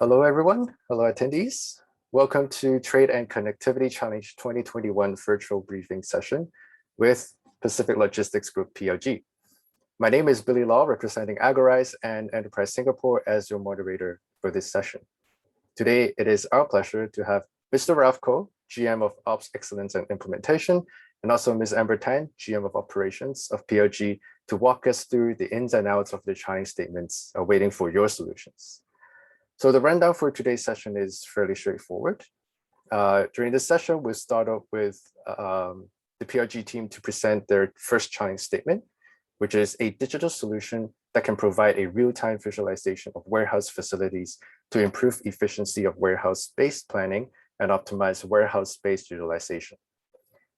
Hello, everyone. Hello, attendees. Welcome to Trade and Connectivity Challenge 2021 virtual briefing session with Pacific Logistics Group PLG. My name is Billy Law, representing Agorize and Enterprise Singapore as your moderator for this session. Today, it is our pleasure to have Mr. Ralph Koh, GM of Ops Excellence and Implementation, and also Ms. Amber Tan, GM of Operations of PLG, to walk us through the ins and outs of the challenge statements, waiting for your solutions. So the rundown for today's session is fairly straightforward. During this session, we'll start off with the PLG team to present their first challenge statement, which is a digital solution that can provide a real-time visualization of warehouse facilities to improve efficiency of warehouse space planning and optimize warehouse space utilization.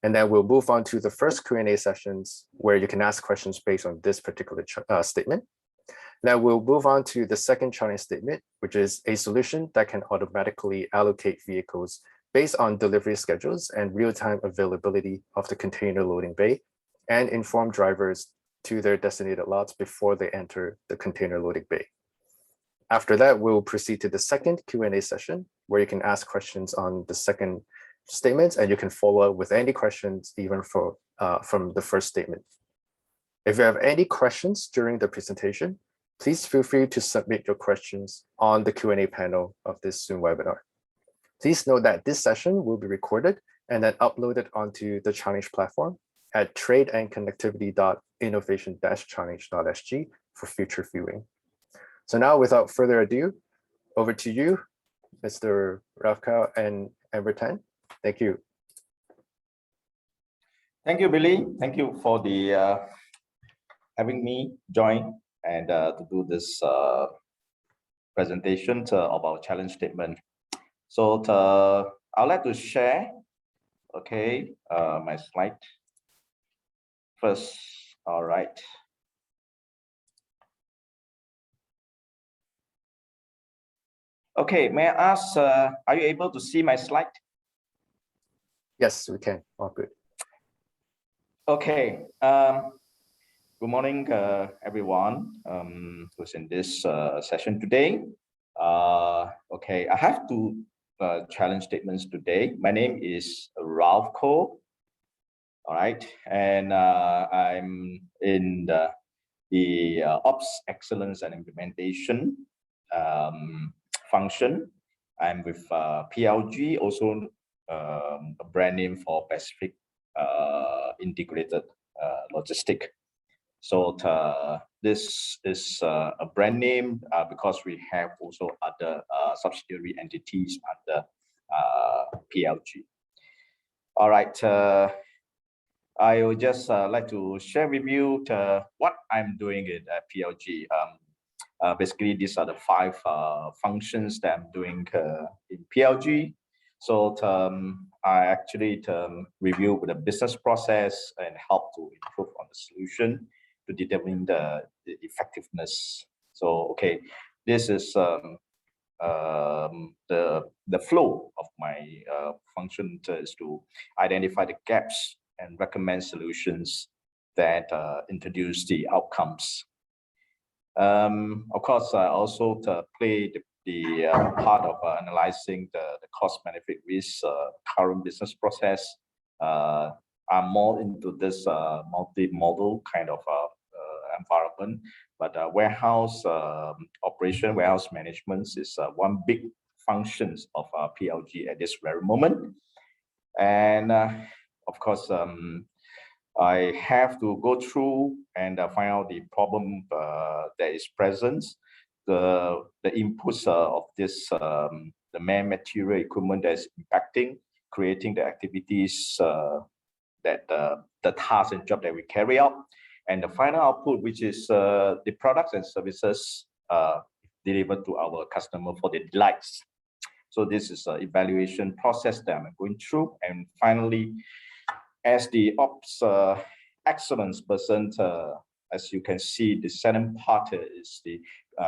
And then we'll move on to the first Q&A sessions where you can ask questions based on this particular statement. Now we'll move on to the second challenge statement, which is a solution that can automatically allocate vehicles based on delivery schedules and real-time availability of the container loading bay and inform drivers to their designated lots before they enter the container loading bay. After that, we'll proceed to the second Q&A session where you can ask questions on the second statement and you can follow up with any questions even from the first statement. If you have any questions during the presentation, please feel free to submit your questions on the Q&A panel of this Zoom webinar. Please note that this session will be recorded and then uploaded onto the challenge platform at tradeandconnectivity.innovation-challenge.sg for future viewing. So now, without further ado, over to you, Mr. Ralph Koh and Amber Tan. Thank you. Thank you, Billy. Thank you for the having me join and to do this presentation of our challenge statement. So I'd like to share, my slide first. All right. Okay, may I ask, are you able to see my slide? Yes, we can. All good. Okay. Good morning, everyone who's in this session today. I have two challenge statements today. My name is Ralph Koh. All right, and I'm in the Ops Excellence and Implementation function. I'm with PLG, also a brand name for Pacific Integrated Logistics. So this is a brand name because we have also other subsidiary entities under PLG. All right, I would just like to share with you what I'm doing at PLG. Basically, these are the 5 functions that I'm doing in PLG. So I actually review the business process and help to improve on the solution to determine the effectiveness. So this is the flow of my function is to identify the gaps and recommend solutions that introduce the outcomes. Of course, I also play the part of analyzing the cost benefit risk current business process. I'm more into this multi-model kind of environment, but warehouse operation, warehouse management is one big functions of PLG at this very moment. And of course, I have to go through and find out the problem that is present, the inputs of this, the man material equipment that is impacting, creating the activities that the tasks and job that we carry out, and the final output, which is the products and services delivered to our customer for the delights. So this is an evaluation process that I'm going through. And finally, as the ops excellence person, as you can see, the second part is the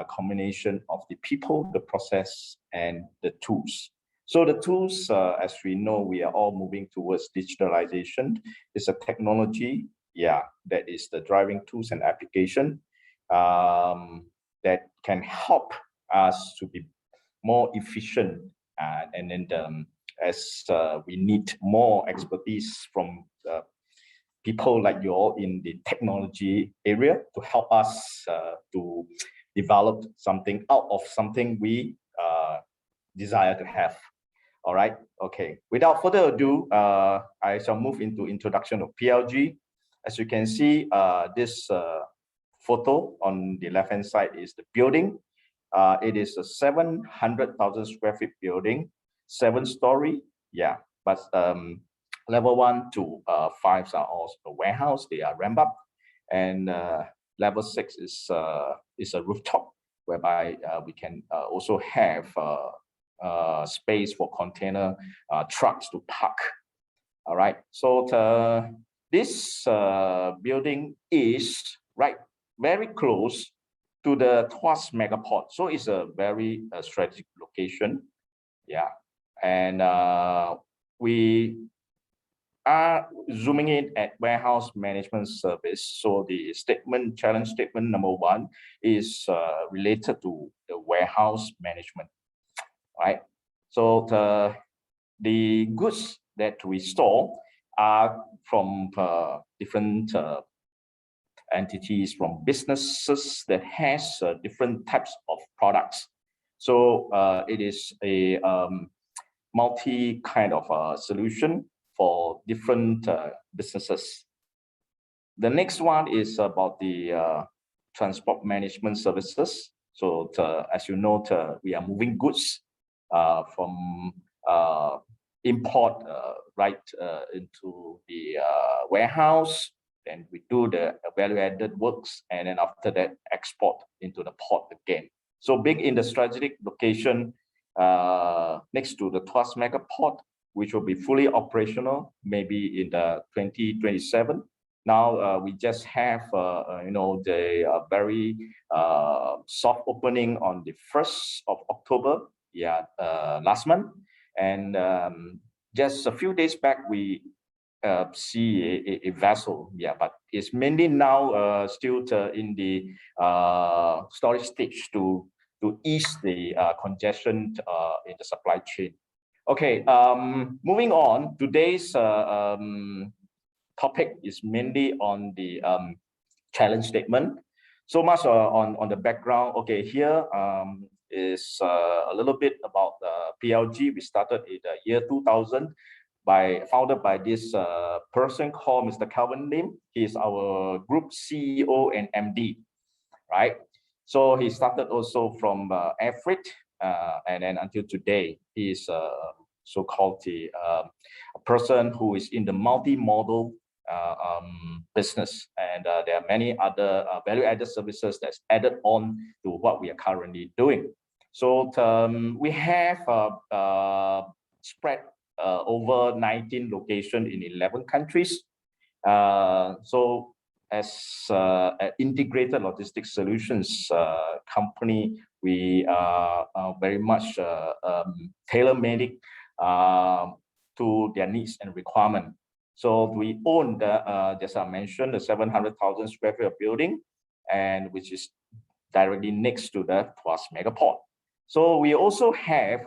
combination of the people, the process, and the tools. So the tools, as we know, we are all moving towards digitalization. It's a technology, that is the driving tools and application that can help us to be more efficient, and then as we need more expertise from people like you all in the technology area to help us to develop something out of something we desire to have. All right, okay. Without further ado, I shall move into introduction of PLG. As you can see, this photo on the left-hand side is the building. It is a 700,000 square feet building, 7-story. Yeah, but level 1 to 5 are also a warehouse. They are ramp up, and level 6 is a rooftop, whereby we can also have space for container trucks to park. All right, so this building is very close to the Tuas Megaport, so it's a very strategic location. Yeah, and we are zooming in at warehouse management service. So the challenge statement number 1 is related to the warehouse management, right? So the goods that we store are from different entities, from businesses that has different types of products. So it is a multi kind of solution for different businesses. The next one is about the transport management services. So as you know, we are moving goods from import into the warehouse, then we do the value-added works, and then after that export into the port again. So being in the strategic location next to the Tuas Megaport, which will be fully operational maybe in the 2027. Now we just have the very soft opening on the 1st of October, last month, and just a few days back we see a vessel, but it's mainly now still in the storage stage to ease the congestion in the supply chain. Okay, moving on, today's topic is mainly on the challenge statement. So much on the background. Okay, here is a little bit about PLG. We started in the year 2000, founded by this person called Mr. Calvin Lim. He is our group CEO and MD, right? So he started also from air freight, and then until today, he is so-called the person who is in the multi-modal business, and there are many other value-added services that's added on to what we are currently doing. So we have spread over 19 locations in 11 countries. So as an integrated logistics solutions company, we are very much tailor-made to their needs and requirement. So we own the, as I mentioned, the 700,000 square feet of building, and which is directly next to the Tuas Megaport. So we also have,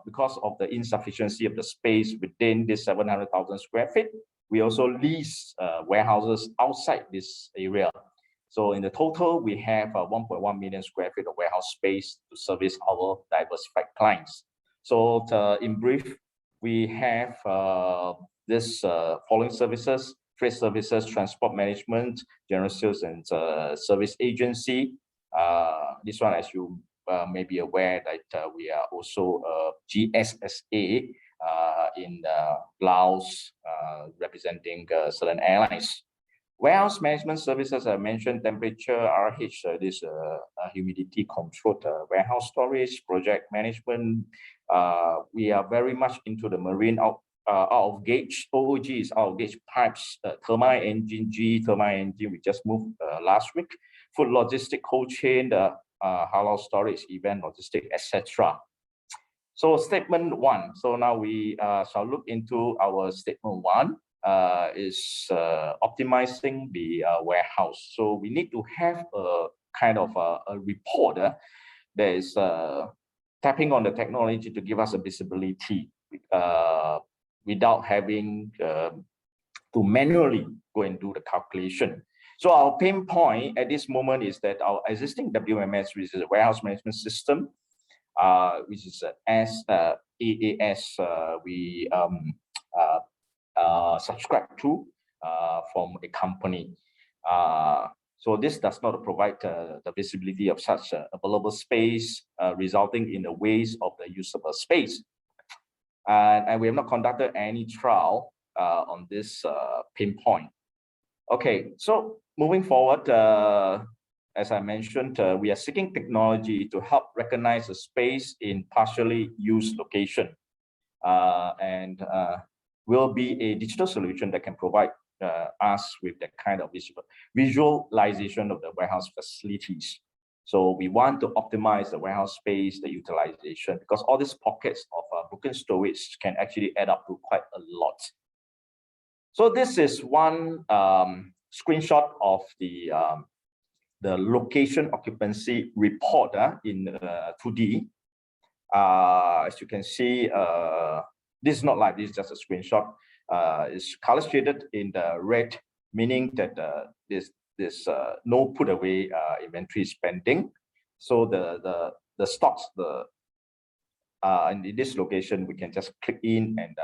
because of the insufficiency of the space within this 700,000 square feet, we also lease warehouses outside this area. So in the total, we have 1.1 million square feet of warehouse space to service our diversified clients. So in brief, we have this following services: trade services, transport management, general sales and service agency. This one, as you may be aware, that we are also GSSA in Laos, representing certain airlines. Warehouse management services, I mentioned temperature, RH, this humidity controlled warehouse storage, project management. We are very much into the marine out of gauge. OOG is out of gauge pipes, turbine engine, turbine engine. We just moved last week. Food logistic, cold chain, halal storage, event logistic, etc. So statement 1. So now we shall look into our statement 1. Is optimizing the warehouse. So we need to have a kind of a report that is tapping on the technology to give us a visibility without having to manually go and do the calculation. So our pain point at this moment is that our existing WMS, which is a warehouse management system, which is AAS, we subscribe to from a company. So this does not provide the visibility of such available space, resulting in a waste of the usable space. And we have not conducted any trial on this pain point. Okay, so moving forward, as I mentioned, we are seeking technology to help recognize the space in partially used location, and will be a digital solution that can provide us with that kind of visualization of the warehouse facilities. So we want to optimize the warehouse space, the utilization, because all these pockets of broken storage can actually add up to quite a lot. So this is one screenshot of the location occupancy report in 2D. As you can see, this is not like this, just a screenshot. It's color shaded in the red, meaning that this no put away inventory spending. So the stocks, and in this location, we can just click in and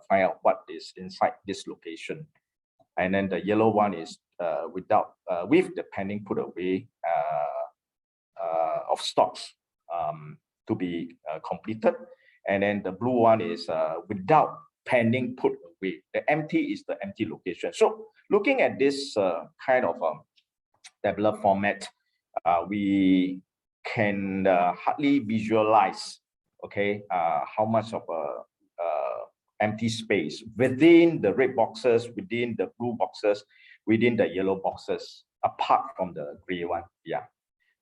find out what is inside this location. And then the yellow one is with the pending put away of stocks to be completed. And then the blue one is without pending put away. The empty is the empty location. So looking at this kind of tabular format, we can hardly visualize, okay, how much of a empty space within the red boxes, within the blue boxes, within the yellow boxes, apart from the gray one. Yeah.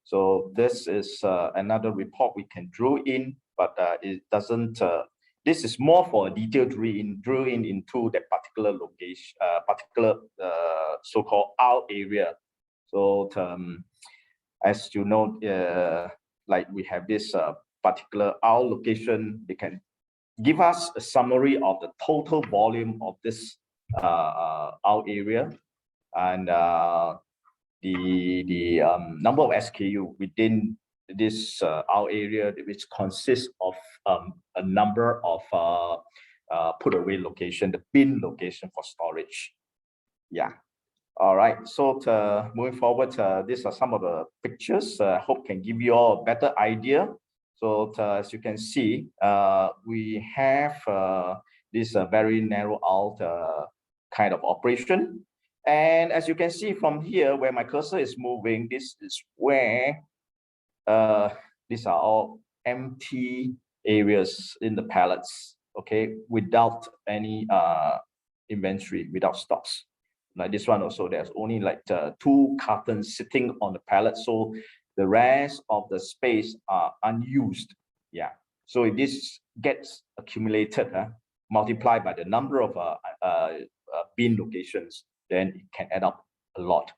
So this is another report we can draw in, but it doesn't. This is more for a detailed drill in into that particular location, particular so-called our area. So as you know, like we have this particular our location, they can give us a summary of the total volume of this our area, and the number of SKU within this our area, which consists of a number of put away location, the bin location for storage. Yeah. All right. So moving forward, these are some of the pictures. I hope can give you all a better idea. So as you can see, we have this very narrow out kind of operation. And as you can see from here, where my cursor is moving, this is where these are all empty areas in the pallets, okay, without any inventory, without stocks. Like this one also, there's only like 2 cartons sitting on the pallet. So the rest of the space are unused. Yeah. So if this gets accumulated, multiplied by the number of bin locations, then it can add up a lot.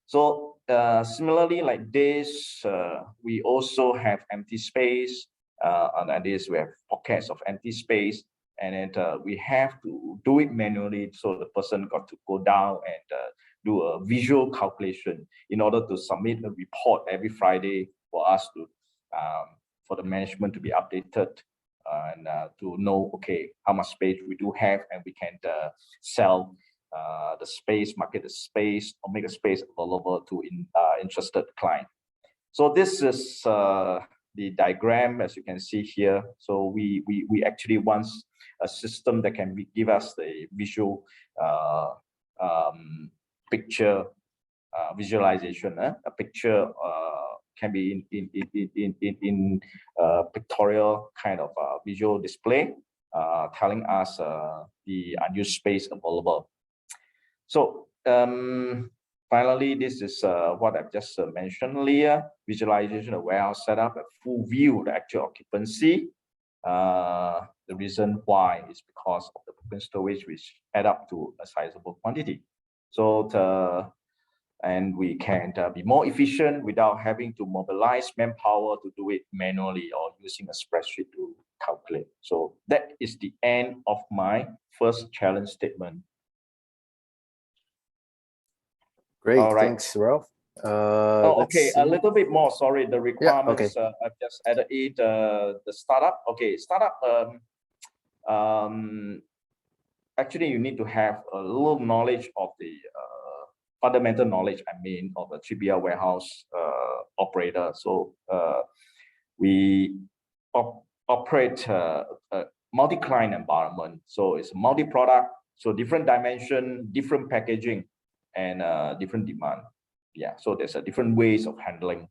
So similarly, like this, we also have empty space. And this, we have pockets of empty space. And then we have to do it manually. So the person got to go down and do a visual calculation in order to submit a report every Friday for us to, for the management to be updated and to know, okay, how much space we do have, and we can sell the space, market the space, or make a space available to interested client. So this is the diagram, as you can see here. So we actually want a system that can give us the visual picture visualization. A picture can be in pictorial kind of visual display, telling us the unused space available. So finally, this is what I've just mentioned earlier: visualization of warehouse setup, a full view of the actual occupancy. The reason why is because of the broken storage, which add up to a sizable quantity. So and we can be more efficient without having to mobilize manpower to do it manually or using a spreadsheet to calculate. So that is the end of my first challenge statement. Great, all right. thanks, Ralph. Okay, a little bit more. Sorry, the requirements. Yeah, okay. I've just added it. The startup. Okay, startup. Actually, you need to have a little knowledge of the fundamental knowledge, I mean, of a 3PL warehouse operator. So we operate a multi-client environment. So it's multi-product, so different dimension, different packaging, and different demand. Yeah, so there's a different ways of handling.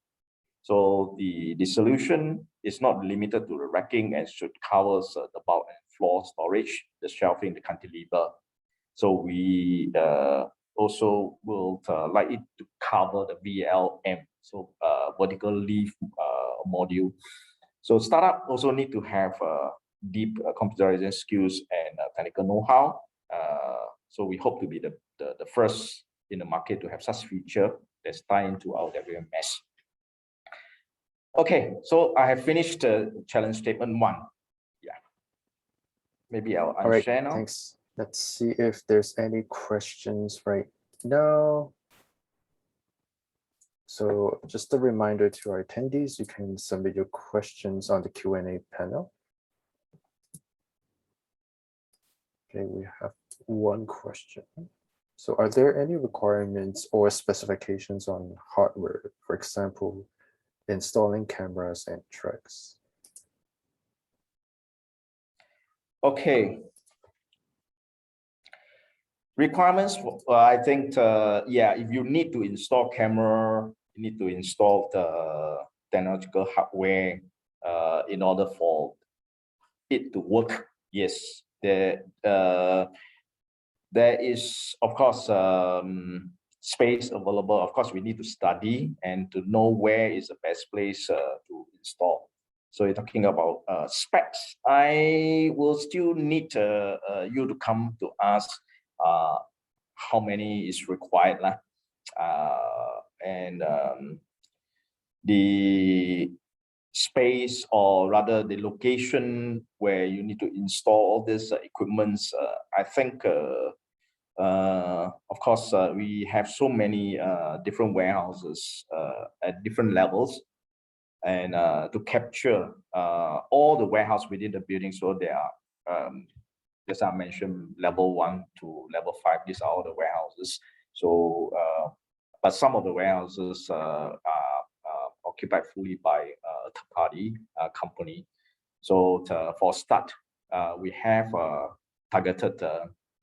So the solution is not limited to the racking and should cover the bulk and floor storage, the shelving, the cantilever. So we also will like it to cover the VLM, so vertical leaf module. So startup also need to have deep computerization skills and technical know-how. So we hope to be the first in the market to have such feature that's tied into our WMS. Okay, so I have finished challenge statement 1. Yeah, maybe I'll All right, unshare now. thanks. Let's see if there's any questions right now. So just a reminder to our attendees, you can submit your questions on the Q&A panel. Okay, we have one question. So are there any requirements or specifications on hardware, for example, installing cameras and trucks? Okay. Requirements, I think, yeah, if you need to install camera, you need to install the technological hardware in order for it to work. Yes, there is, of course, space available. Of course, we need to study and to know where is the best place to install. So you're talking about specs. I will still need you to come to us how many is required, and the space, or rather the location where you need to install all this equipments. I think of course, we have so many different warehouses at different levels, and to capture all the warehouse within the building. So there are, as I mentioned, level 1 to level 5. These are all the warehouses. So, but some of the warehouses are occupied fully by a third-party company. So for start, we have targeted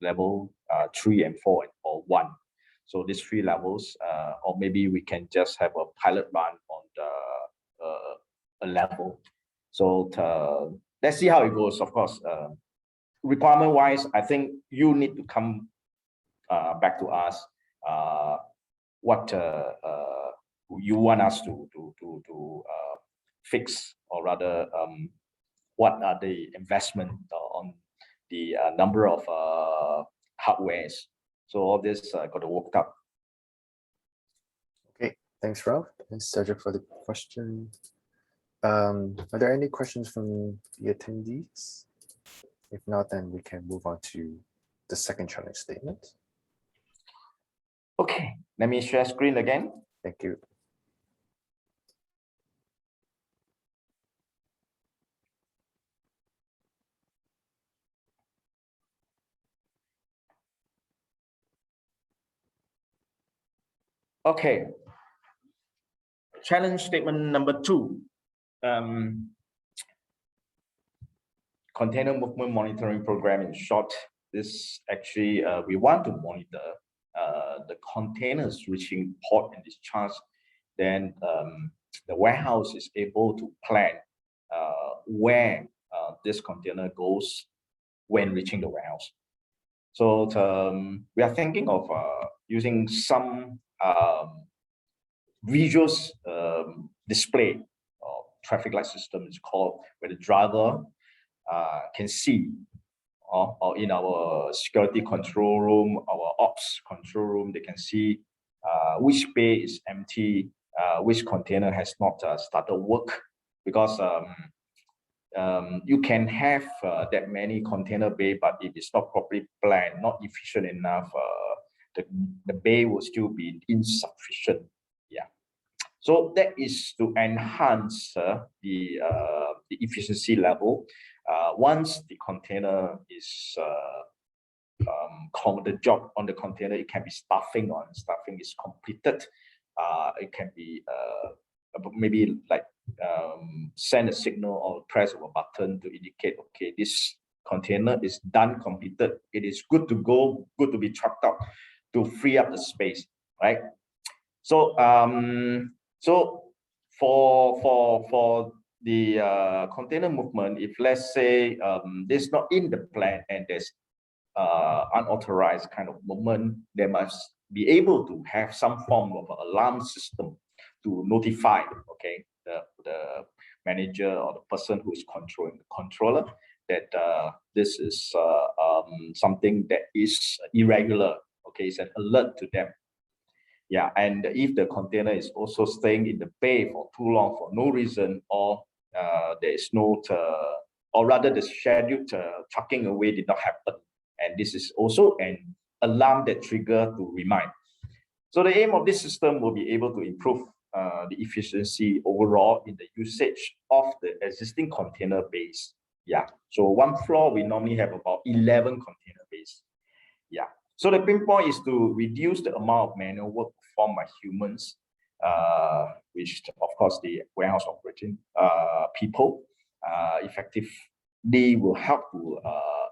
level 3 and 4 or 1. So these 3 levels, or maybe we can just have a pilot run on a level. So let's see how it goes. Of course, requirement-wise, I think you need to come back to us. What you want us to fix, or rather, what are the investment on the number of hardwares. So all this got to work out. Okay, thanks, Ralph. Thanks, Cedric, for the question. Are there any questions from the attendees? If not, then we can move on to the second challenge statement. Okay, let me share screen again. Thank you. Okay. Challenge statement number 2. Container movement monitoring program. In short, this actually we want to monitor the containers reaching port and discharge. Then the warehouse is able to plan where this container goes when reaching the warehouse. So we are thinking of using some visuals display or traffic light system is called, where the driver can see, or in our security control room, our ops control room, they can see which bay is empty, which container has not started work, because you can have that many container bay, but if it's not properly planned, not efficient enough, the bay will still be insufficient. Yeah. So that is to enhance the efficiency level. Once the container is the job on the container, it can be stuffing, or stuffing is completed. It can be maybe like send a signal or press of a button to indicate, okay, this container is done, completed. It is good to go, good to be trucked out, to free up the space, right? So so for the container movement, if let's say this is not in the plan and there's unauthorized kind of movement, they must be able to have some form of alarm system to notify, okay, the manager or the person who is controlling the controller that this is something that is irregular. Okay, it's an alert to them. Yeah, and if the container is also staying in the bay for too long for no reason, or there is no, or rather the scheduled trucking away did not happen, and this is also an alarm that trigger to remind. So the aim of this system will be able to improve the efficiency overall in the usage of the existing container bays. Yeah, so one floor we normally have about 11 container bays. Yeah. So the pinpoint is to reduce the amount of manual work performed by humans, which of course the warehouse operating people effectively will help to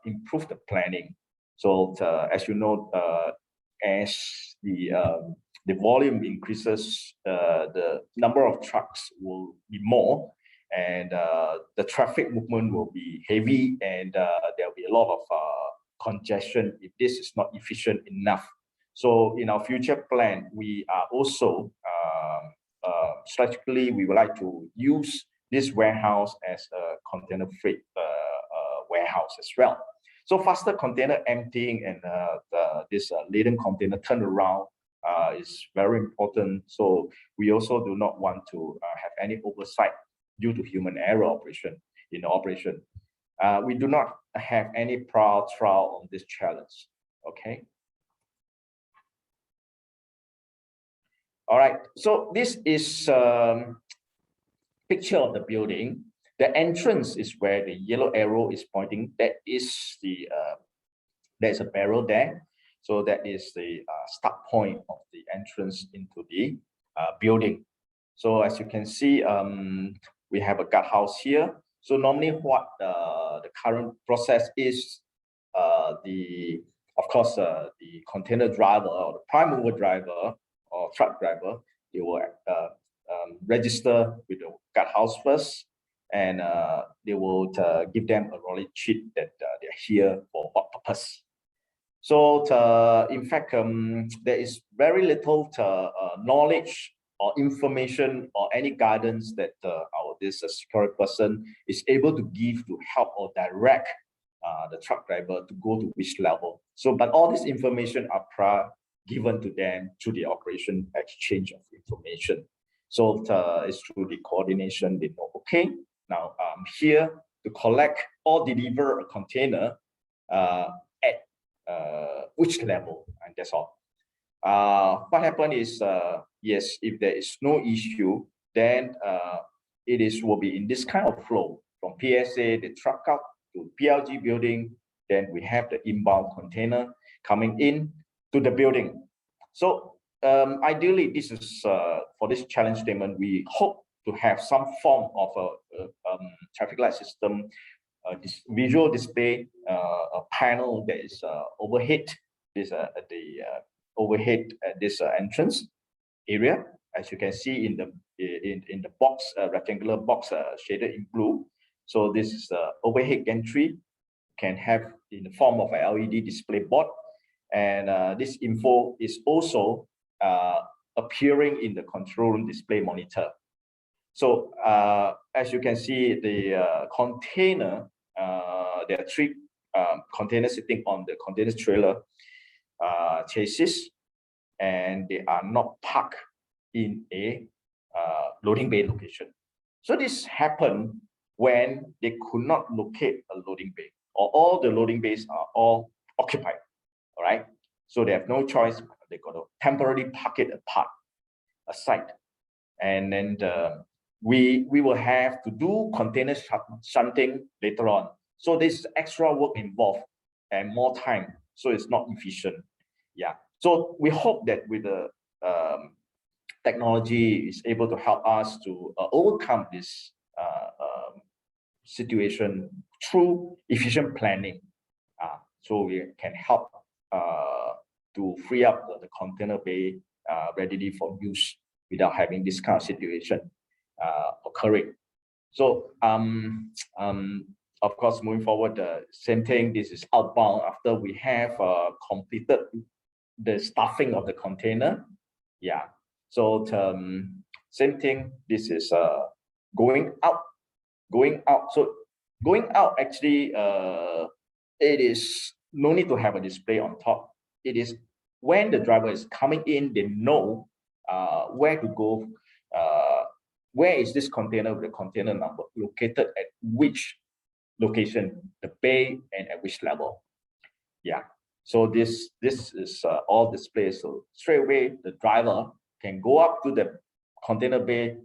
improve the planning. So as you know, as the volume increases, the number of trucks will be more, and the traffic movement will be heavy, and there will be a lot of congestion if this is not efficient enough. So in our future plan, we are also strategically, we would like to use this warehouse as a container freight warehouse as well. So faster container emptying and this laden container turnaround is very important. So we also do not want to have any oversight due to human error operation in operation. We do not have any prior trial on this challenge. Okay. All right. So this is picture of the building. The entrance is where the yellow arrow is pointing. That is the there's a barrel there. So that is the start point of the entrance into the building. So as you can see, we have a guard house here. So normally what the current process is, of course, the container driver or the prime mover driver or truck driver, they will register with the guard house first, and they will give them a rolling sheet that they're here for what purpose. So in fact, there is very little knowledge or information or any guidance that this security person is able to give to help or direct the truck driver to go to which level. So, but all this information are given to them through the operation exchange of information. So it's through the coordination. They know, okay, now I'm here to collect or deliver a container at which level, and that's all. What happened is, yes, if there is no issue, then will be in this kind of flow from PSA, the truck out to PLG building. Then we have the inbound container coming in to the building. So ideally, this is for this challenge statement, we hope to have some form of a traffic light system, this visual display, a panel that is overhead. This the overhead at this entrance area, as you can see in the box, rectangular box shaded in blue. So this is the overhead gantry, can have in the form of a LED display board, and this info is also appearing in the control room display monitor. So as you can see, the container, there are three containers sitting on the container trailer chassis, and they are not parked in a loading bay location. So this happened when they could not locate a loading bay, or all the loading bays are all occupied. All right. So they have no choice. They got to temporarily park it apart, aside. And then we will have to do container shunting later on. So there's extra work involved and more time. So it's not efficient. Yeah. So we hope that with the technology is able to help us to overcome this situation through efficient planning. So we can help to free up the container bay readily for use without having this kind of situation occurring. So of course, moving forward, the same thing, this is outbound after we have completed the stuffing of the container. Yeah. So same thing, this is going out. So going out, actually, it is no need to have a display on top. It is when the driver is coming in, they know where to go, where is this container with the container number located at which location, the bay, and at which level. Yeah. So this is all displayed. So straight away, the driver can go up to the container bay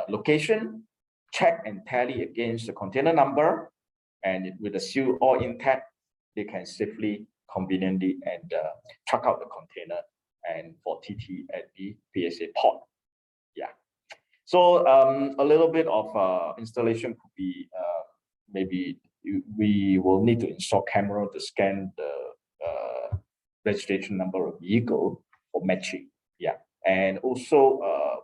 location, check and tally against the container number, and with the seal all intact, they can safely, conveniently, and truck out the container and for TT at the PSA port. Yeah. So a little bit of installation could be maybe we will need to install camera to scan the registration number of vehicle for matching. Yeah. And also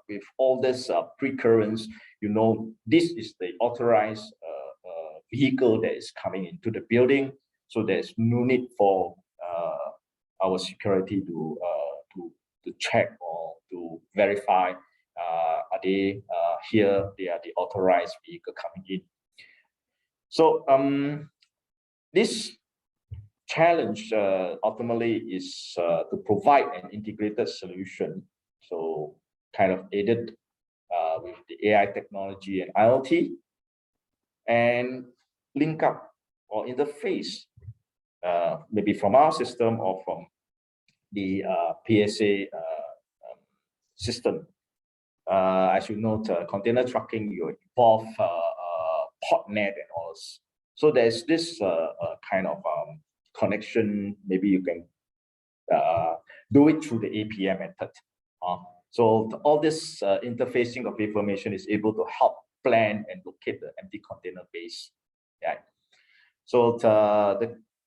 with all this precurrence, you know, this is the authorized vehicle that is coming into the building. So there's no need for our security to check or to verify are they here, they are the authorized vehicle coming in. So this challenge ultimately is to provide an integrated solution, so kind of aided with the AI technology and IoT, and link up or interface maybe from our system or from the PSA system. As you note, container trucking, you involve port net and all this. So there's this kind of connection. Maybe you can do it through the APM method. So all this interfacing of information is able to help plan and locate the empty container base. Yeah. So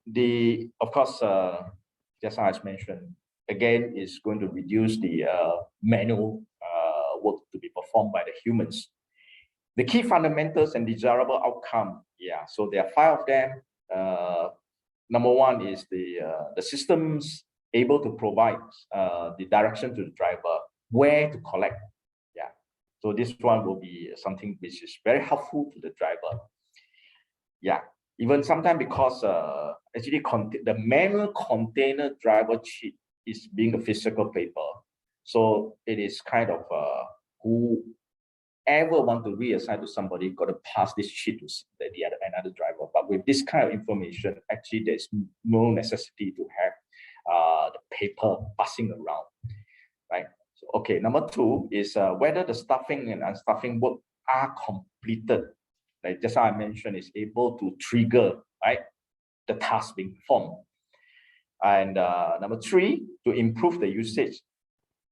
the of course, just as mentioned, again, is going to reduce the manual work to be performed by the humans. The key fundamentals and desirable outcome. Yeah. So there are 5 of them. Number one is the systems able to provide the direction to the driver where to collect. Yeah. So this one will be something which is very helpful to the driver. Yeah. Even sometimes because actually the manual container driver sheet is being a physical paper. So it is kind of whoever want to reassign to somebody got to pass this sheet to another driver. But with this kind of information, actually there's no necessity to have the paper passing around, right? So, okay, number 2 is whether the stuffing and unstuffing work are completed. Like just I mentioned, is able to trigger, right, the task being performed. And number 3, to improve the usage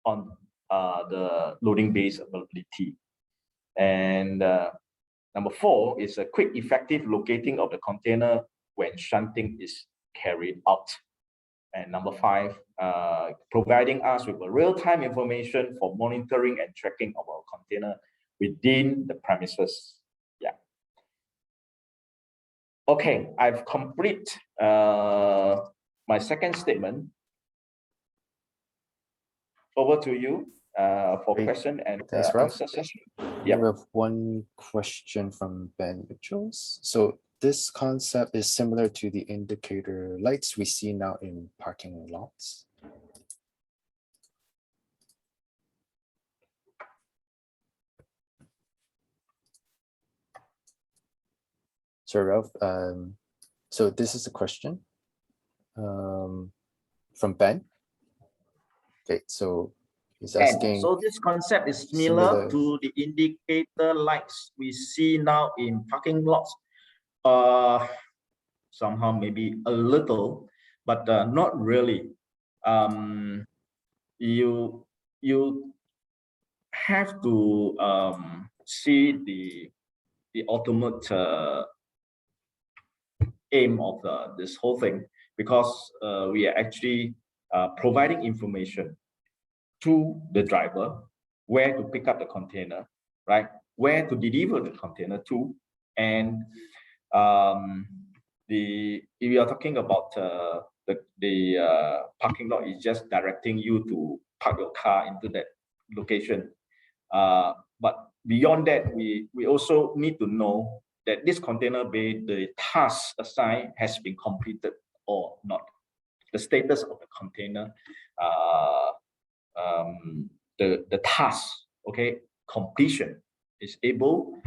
on the loading base availability. And number 4 is a quick, effective locating of the container when shunting is carried out. And number 5, providing us with a real-time information for monitoring and tracking of our container within the premises. Yeah. Okay, I've complete my second statement. Over to you for Great. question and Thanks, Ralph. answer session. Yeah. We have one question from Ben Mitchells. So this concept is similar to the indicator lights we see now in parking lots. Sorry, Ralph. So this is a question from Ben. Okay, so he's And asking. so this concept is similar to the indicator lights we see now in parking lots. Somehow maybe a little, but not really. You have to see the ultimate aim of this whole thing, because we are actually providing information to the driver where to pick up the container, right? Where to deliver the container to, and if you are talking about the parking lot, is just directing you to park your car into that location. But beyond that, we also need to know that this container bay, the task assigned has been completed or not. The status of the container, the task, okay, completion is able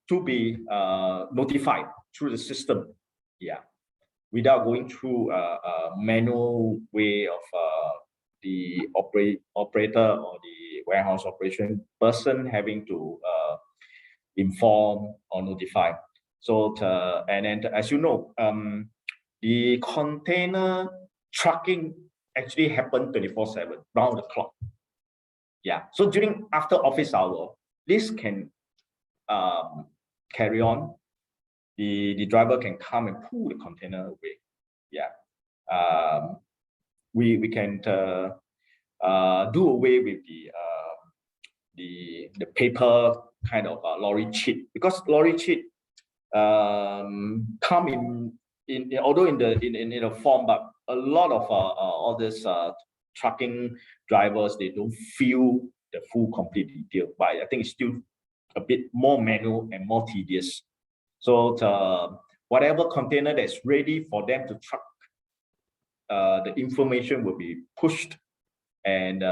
to be notified through the system, yeah, without going through a manual way of the operator or the warehouse operation person having to inform or notify. So and then, as you know, the container trucking actually happen 24/7, round the clock. Yeah. So during after office hour, this can carry on. The driver can come and pull the container away. Yeah. We can do away with the paper kind of lorry cheat, because lorry cheat come in although in a form, but a lot of all this trucking drivers, they don't feel the full complete detail. But I think it's still a bit more manual and more tedious. So whatever container that's ready for them to truck, the information will be pushed, and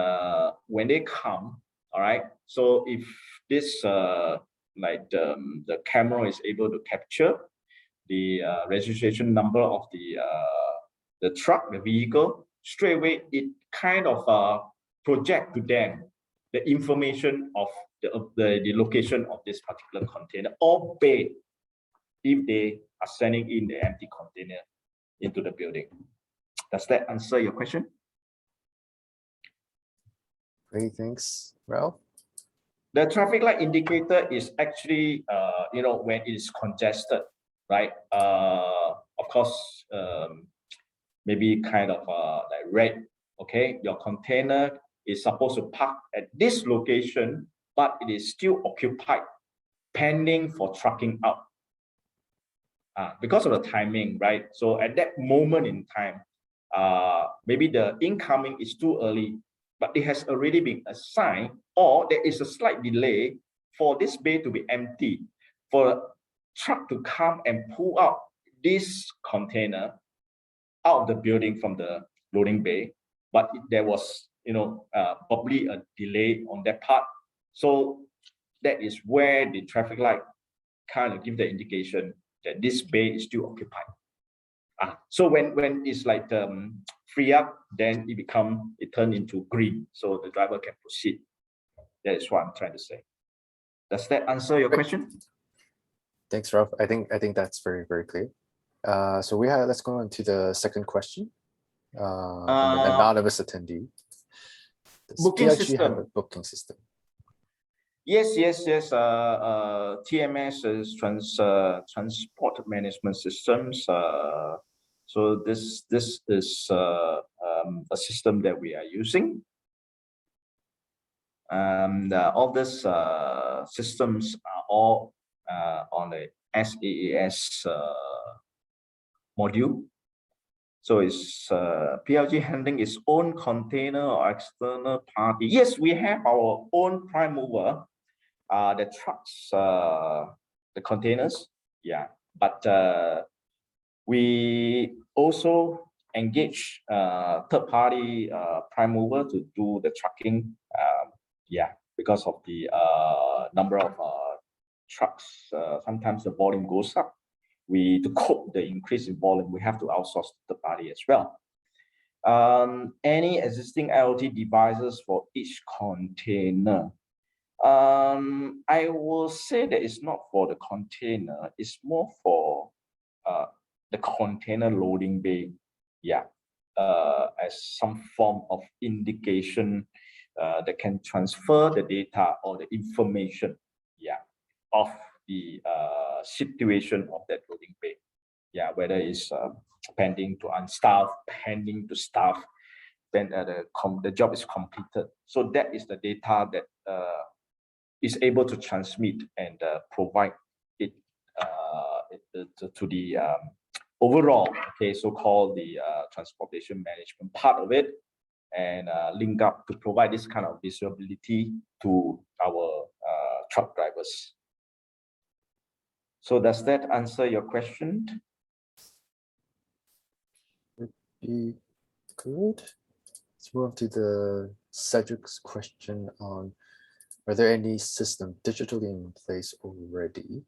when they come, all right. So if this like the camera is able to capture the registration number of the truck, the vehicle, straight away it kind of project to them the information of the location of this particular container or bay, if they are sending in the empty container into the building. Does that answer your question? Great, thanks, Ralph. The traffic light indicator is actually, when it is congested, right? Of course, maybe kind of like red. Okay, your container is supposed to park at this location, but it is still occupied, pending for trucking out. Because of the timing, right? So at that moment in time, maybe the incoming is too early, but it has already been assigned, or there is a slight delay for this bay to be empty, for a truck to come and pull out this container out of the building from the loading bay. But there was, probably a delay on that part. So that is where the traffic light kind of give the indication that this bay is still occupied. So when it's like free up, then it turn into green, so the driver can proceed. That is what I'm trying to say. Does that answer your question? Thanks, Ralph. I think that's very, very clear. So let's go on to the second question from an anonymous attendee. Does booking PLG system have a booking system? Yes. TMS is transport management systems. So this is a system that we are using. And all these systems are all on the SaaS module. So it's PLG handling its own container or external party. Yes, we have our own prime mover that trucks the containers. Yeah, but we also engage third-party prime mover to do the trucking. Yeah, because of the number of trucks, sometimes the volume goes up. To cope the increase in volume, we have to outsource to the party as well. Any existing IoT devices for each container? I will say that it's not for the container, it's more for the container loading bay. Yeah, as some form of indication that can transfer the data or the information, yeah, of the situation of that loading bay. Yeah, whether it's pending to unstaff, pending to staff, when the job is completed. So that is the data that is able to transmit and provide it to the overall, okay, so-called the transportation management part of it, and link up to provide this kind of visibility to our truck drivers. So does that answer your question? Be good. Let's move on to the Cedric's question on, are there any system digitally in place already?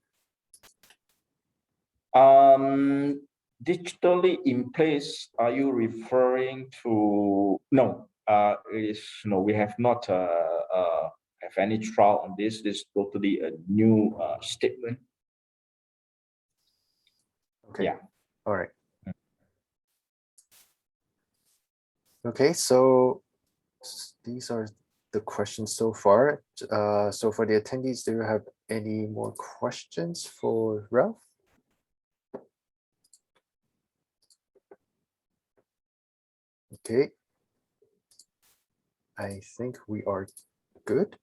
Digitally in place, are you referring to? No, no, we have not have any trial on this. This is totally a new statement. Okay. Yeah. All right. Okay, so these are the questions so far. So for the attendees, do you have any more questions for Ralph? Okay. I think we are good.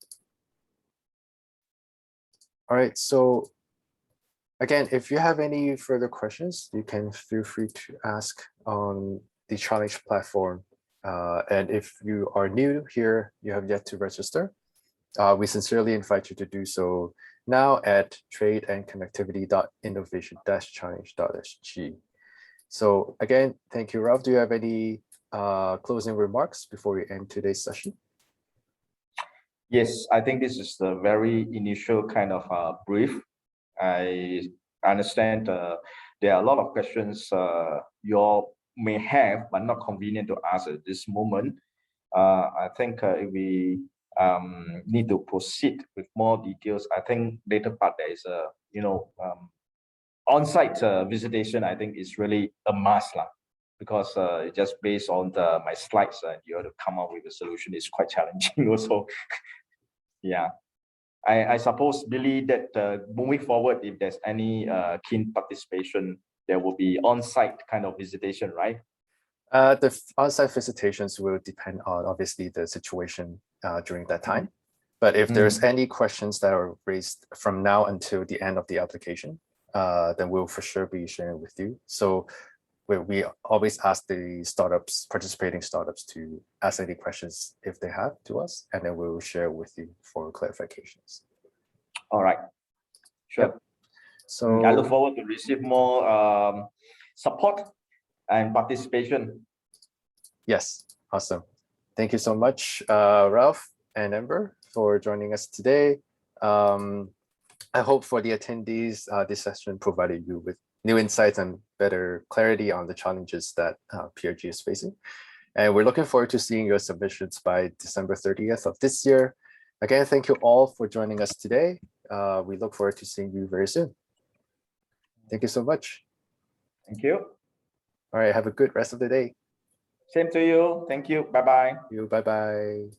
All right, so again, if you have any further questions, you can feel free to ask on the challenge platform. And if you are new here, you have yet to register, we sincerely invite you to do so now at tradeandconnectivity.innovation-challenge.sg. So again, thank you, Ralph. Do you have any closing remarks before we end today's session? Yes, I think this is the very initial kind of brief. I understand there are a lot of questions you all may have, but not convenient to ask at this moment. I think if we need to proceed with more details, I think later part there is a on-site visitation. I think is really a must lah, because just based on my slides, you have to come up with a solution is quite challenging also. Yeah. I suppose, Billy, that moving forward, if there's any keen participation, there will be on-site kind of visitation, right? The on-site visitations will depend on obviously the situation during that time. But if there's any questions that are raised from now until the end of the application, then we'll for sure be sharing with you. So we always ask the participating startups to ask any questions if they have to us, and then we will share with you for clarifications. All right. Sure. Yep. So I look forward to receive more support and participation. Yes, awesome. Thank you so much, Ralph and Amber, for joining us today. I hope for the attendees, this session provided you with new insights and better clarity on the challenges that PLG is facing. And we're looking forward to seeing your submissions by December 30th of this year. Again, thank you all for joining us today. We look forward to seeing you very soon. Thank you so much. Thank you. All right, have a good rest of the day. Same to you. Thank you. Bye-bye. Bye-bye.